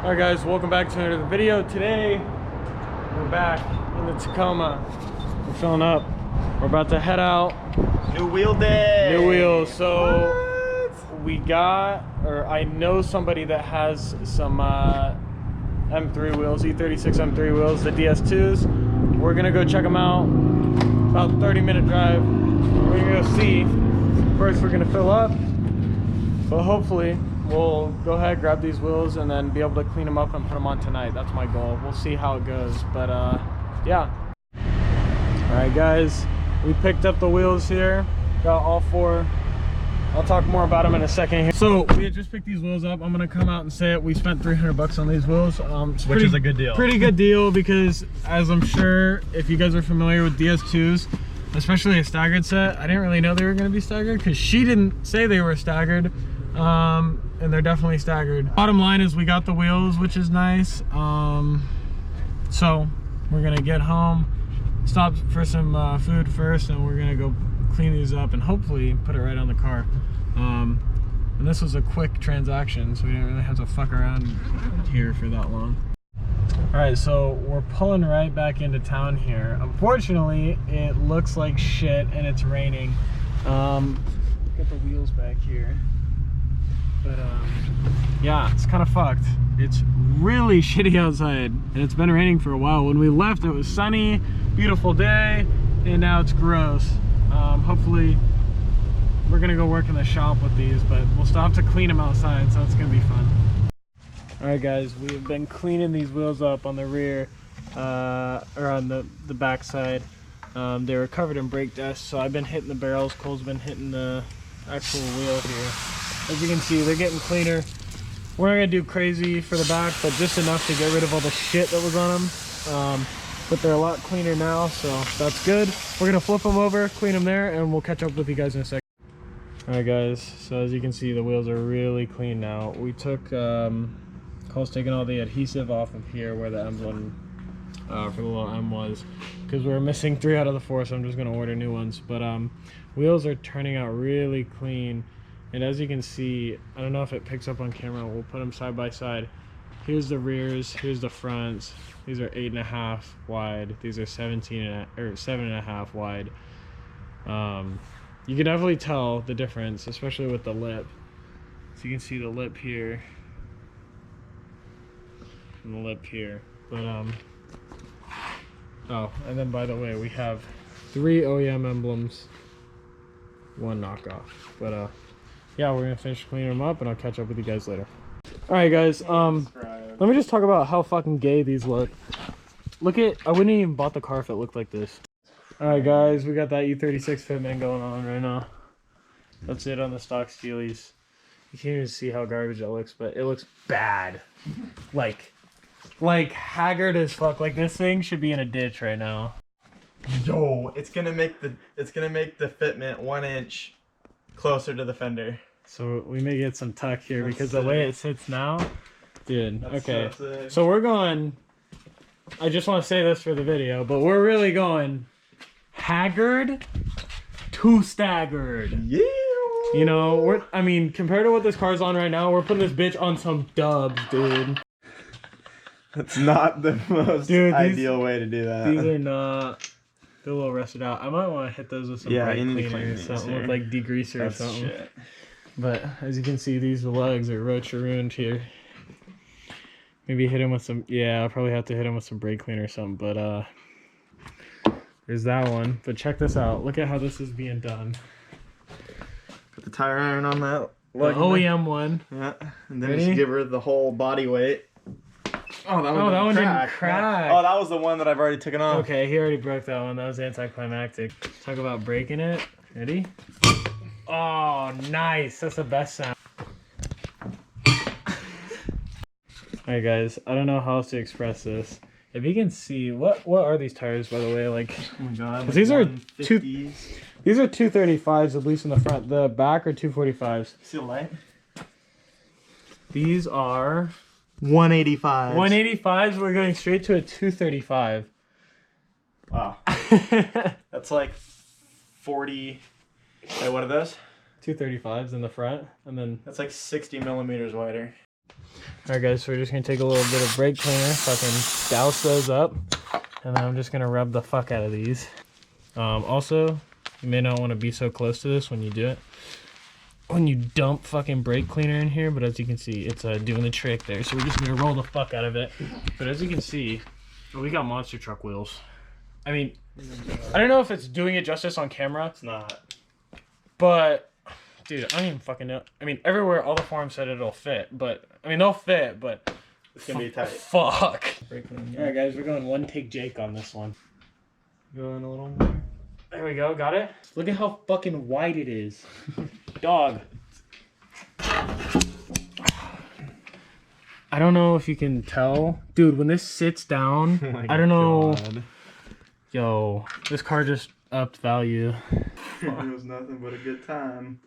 Alright guys, welcome back to another video. Today, we're back in the Tacoma. We're filling up. We're about to head out. New wheel day! New wheels. So, we got, or I know somebody that has some M3 wheels, E36 M3 wheels, the DS2's. We're gonna go check them out. About 30-minute drive. We're gonna go see. First, we're gonna fill up. But hopefully, we'll go ahead, grab these wheels, and then be able to clean them up and put them on tonight. That's my goal. We'll see how it goes. But yeah. Alright guys, we picked up the wheels here. Got all four. I'll talk more about them in a second here. So we had just picked these wheels up. I'm gonna come out and say it. We spent 300 bucks on these wheels. Which is a good deal. Pretty good deal, because as I'm sure if you guys are familiar with DS2's, especially a Staggard set, I didn't really know they were gonna be staggered because she didn't say they were staggered. And they're definitely staggered. Bottom line is we got the wheels, which is nice. So we're gonna get home, stop for some food first, and we're gonna go clean these up and hopefully put it right on the car. And this was a quick transaction, so we didn't really have to fuck around here for that long. All right, so we're pulling right back into town here. Unfortunately, it looks like shit and it's raining. Get the wheels back here. But yeah, it's kind of fucked. It's really shitty outside, and it's been raining for a while. When we left, it was sunny, beautiful day, and now it's gross. Hopefully, we're gonna go work in the shop with these, but we'll still have to clean them outside, so it's gonna be fun. All right, guys, we've been cleaning these wheels up on the rear, or on the back side. They were covered in brake dust, so I've been hitting the barrels. Cole's been hitting the actual wheel here. As you can see, they're getting cleaner. We're not gonna do crazy for the back, but just enough to get rid of all the shit that was on them. But they're a lot cleaner now, so that's good. We're gonna flip them over, clean them there, and we'll catch up with you guys in a second. All right, guys, so as you can see, the wheels are really clean now. We took, Cole's taking all the adhesive off of here where the emblem for the little M was, because we were missing 3 out of the 4, so I'm just gonna order new ones. But wheels are turning out really clean. And as you can see, I don't know if it picks up on camera, we'll put them side by side. Here's the rears, here's the fronts. These are 8.5 wide. These are 7.5 wide. You can definitely tell the difference, especially with the lip. So you can see the lip here and the lip here. But oh, and then by the way, we have 3 OEM emblems, 1 knockoff. But yeah, we're gonna finish cleaning them up and I'll catch up with you guys later. All right, guys, let me just talk about how fucking gay these look. Look at, I wouldn't even bought the car if it looked like this. All right, guys, we got that E36 fitment going on right now. That's it on the stock Steelies. You can't even see how garbage it looks, but it looks bad. Like haggard as fuck. Like, this thing should be in a ditch right now. Yo, it's gonna make the fitment 1 inch closer to the fender. So we may get some tuck here because the way it sits now, dude. Okay, so so we're going, I just want to say this for the video, but we're really going haggard to staggered. Yeah. You know, I mean, compared to what this car's on right now, we're putting this bitch on some dubs, dude. That's not the most ideal way to do that. These are not. They're a little rusted out. I might want to hit those with some brake cleaner or something, with like degreaser or something. Shit. But as you can see, these lugs are roach-ruined here. Maybe hit them with some, yeah, I'll probably have to hit them with some brake cleaner or something. But there's that one. But check this out. Look at how this is being done. Put the tire iron on that. The OEM one. Yeah, and then just give her the whole body weight. Oh, that one didn't crack. Oh, that was the one that I've already taken off. Okay, he already broke that one. That was anticlimactic. Talk about breaking it. Ready? Oh, nice. That's the best sound. Alright, guys. I don't know how else to express this. If you can see, what are these tires, by the way? Like, oh my god. Like these are 235s, at least in the front. The back are 245s. See the light? These are 185s. 185s. We're going straight to a 235. Wow. That's like 40. Hey, what are those? 235s in the front, and then that's like 60 millimeters wider. Alright guys, so we're just gonna take a little bit of brake cleaner, fucking douse those up, and then I'm just gonna rub the fuck out of these. Also, you may not want to be so close to this when you do it. When you dump fucking brake cleaner in here, but as you can see, it's doing the trick there. So we're just gonna roll the fuck out of it. But as you can see, we got monster truck wheels. I mean, I don't know if it's doing it justice on camera. It's not. But, dude, I don't even fucking know. I mean, everywhere, all the forums said it'll fit, but, I mean, they'll fit, but it's gonna be tight. Fuck. Alright guys, we're going one take Jake on this one. Going a little more. There we go, got it? Look at how fucking wide it is. Dog. I don't know if you can tell. Dude, when this sits down, I don't know. God. Yo, this car just upped value. It was nothing but a good time.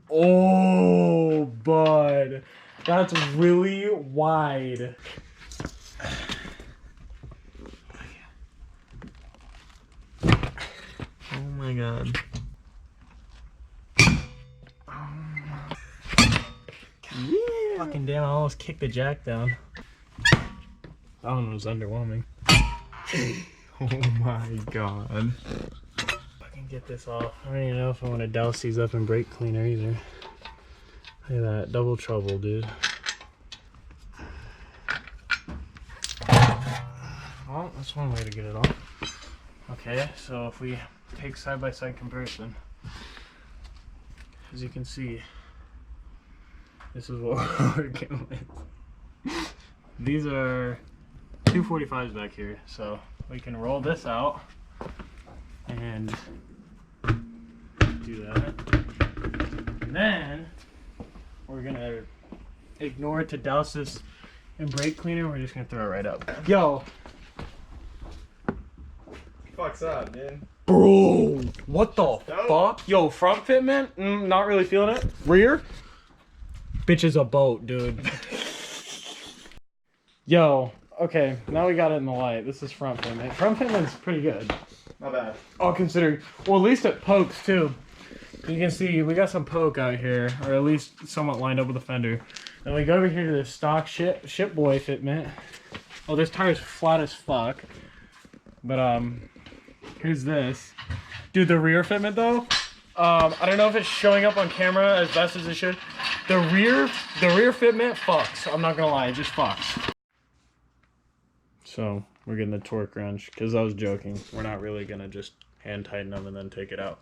Oh, bud. That's really wide. Oh my god. Yeah. Fucking damn, I almost kicked the jack down. That one was underwhelming. Oh my god. Fucking get this off. I don't even know if I want to douse these up in brake cleaner either. Look at that. Double trouble, dude. Well, that's one way to get it off. Okay, so if we take side-by-side comparison, as you can see, this is what we're working with. These are 245s back here, so we can roll this out and do that. And then we're gonna ignore it to douse this in brake cleaner. We're just gonna throw it right up. Yo. Fuck's up, dude. Bro, what the fuck? Yo, front fitment? Not really feeling it. Rear? Bitch is a boat, dude. Yo, okay, now we got it in the light. This is front fitment. Front fitment's pretty good. Not bad. All considering. Well, at least it pokes too. You can see we got some poke out here, or at least somewhat lined up with the fender. Then we go over here to the stock ship boy fitment. Oh, this tire's flat as fuck. But here's this. Dude, the rear fitment though, I don't know if it's showing up on camera as best as it should. The rear fitment fucks. I'm not gonna lie, it just fucks. So we're getting the torque wrench because I was joking. We're not really gonna just hand tighten them and then take it out.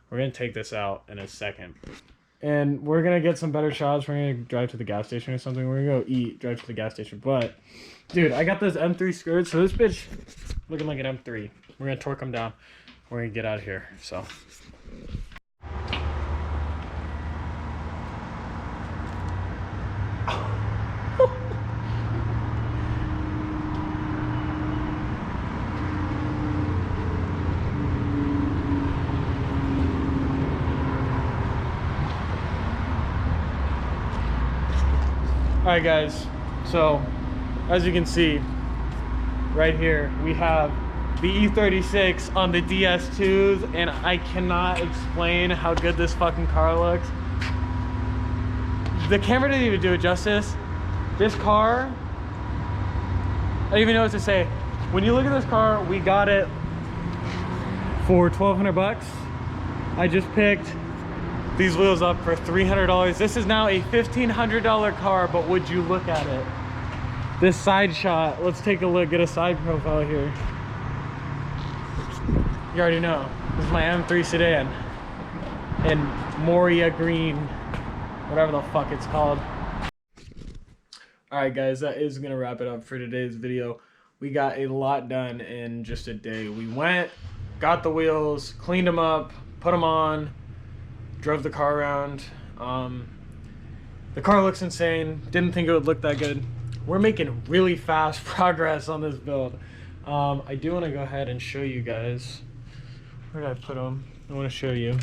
We're gonna take this out in a second. And we're gonna get some better shots. We're gonna drive to the gas station or something. We're gonna go eat, drive to the gas station. But dude, I got this M3 skirt, so this bitch looking like an M3. We're gonna torque them down. We're gonna get out of here. So. Alright guys, so as you can see right here we have the E36 on the DS2's, and I cannot explain how good this fucking car looks. The camera didn't even do it justice. This car, I don't even know what to say. When you look at this car, we got it for 1,200 bucks. I just picked these wheels up for $300. This is now a $1,500 car, but would you look at it? This side shot, let's take a look, get a side profile here. You already know, this is my M3 sedan in Moria green, whatever the fuck it's called. Alright guys, that is gonna wrap it up for today's video. We got a lot done in just a day. We went, got the wheels, cleaned them up, put them on, drove the car around. The car looks insane. Didn't think it would look that good. We're making really fast progress on this build. I do want to go ahead and show you guys. Where did I put them? I want to show you.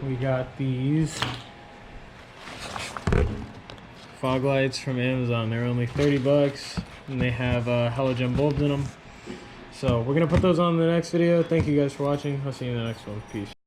We got these fog lights from Amazon. They're only 30 bucks and they have halogen bulbs in them. So we're going to put those on in the next video. Thank you guys for watching. I'll see you in the next one. Peace.